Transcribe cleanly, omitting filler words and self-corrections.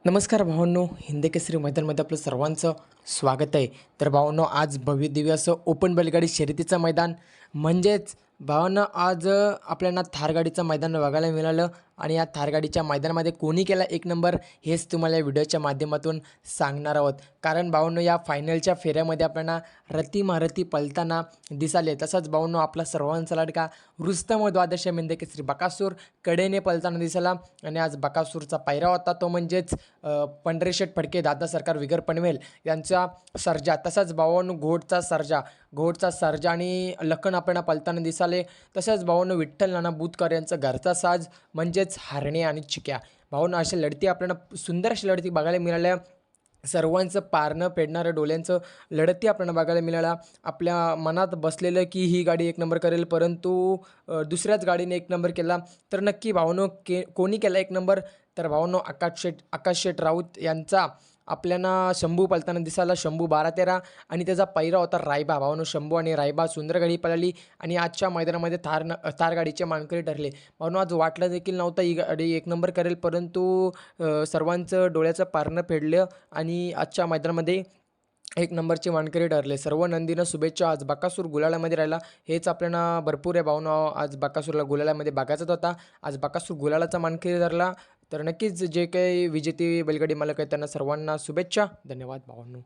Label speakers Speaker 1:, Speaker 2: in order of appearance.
Speaker 1: नमस्कार भावांनो, हिंद केसरी मैदानमध्ये आपलं सर्वांचं स्वागत आहे. तर भावांनो, आज भव्य दिव्य असं ओपन बैलगाडी शर्यतीचं मैदान म्हणजेच भावांनो आज आपल्याला थार गाडीचं मैदान बघायला मिळालं आणि या थार गाडीच्या मैदानामध्ये कोणी केला एक नंबर हेच तुम्हाला या व्हिडिओच्या माध्यमातून सांगणार आहोत. कारण भावांनो, या फायनलच्या फेऱ्यामध्ये आपल्याला रती महारथी पळताना दिसाले. तसंच भावांनो, आपला सर्वांचा लाडका रुस्तम द्वादश हिंद केसरी बकासूर कडेने पळताना दिसला आणि आज बकासूरचा पायरा होता तो म्हणजेच पंढरीशेठ फडके, दादा सरकार, विगर पनवेल यांचा सर्जा. तसाच भावांनो घोडचा सर्जा आणि लखन आपल्याला पळताना दिसाले. तसंच भावांनो विठ्ठल नाना बुतकर यांचा घरचा साज म्हणजेच हरणे आणि चिक्या. भावांनो, अशा लढती आपल्याला सुंदर अशा लढती बघायला मिळाल्या. सर्वांचं पारणं फेडणारं डोल्यांचं लढती आपल्याला बघायला मिळाल्या. आपल्या मनात बसलेलं की ही गाडी एक नंबर करेल, परंतु दुसऱ्याच गाडीने एक नंबर केला. तर नक्की भावांनो कोणी केला एक नंबर? तर भावांनो आकाश शेठ राऊत यांचा आपल्याला शंभू पळताना दिसाला. शंभू 12-13 आणि त्याचा पहिरा होता रायबा. भावांनो, शंभू आणि रायबा सुंदर गाडी पळाली आणि आजच्या मैदानामध्ये थार गाडीचे मानकरी ठरले. भावांनो, आज वाटलं देखील नव्हतं ही गाडी एक नंबर करेल, परंतु सर्वांचं डोळ्याचं पारणं फेडलं आणि आजच्या मैदानामध्ये एक नंबरचे मानकरी ठरले. सर्व नंदीनं शुभेच्छा. आज बकासूर गुलालामध्ये राहिला हेच आपल्याला भरपूर आहे भावना. आज बकासूरला गुलालामध्ये बघायचाच होता. आज बकासूर गुलालाचा मानकरी ठरला. तर नक्कीच जे काही विजेते बैलगाडी मालक आहेत त्यांना सर्वांना शुभेच्छा. धन्यवाद भावांनो.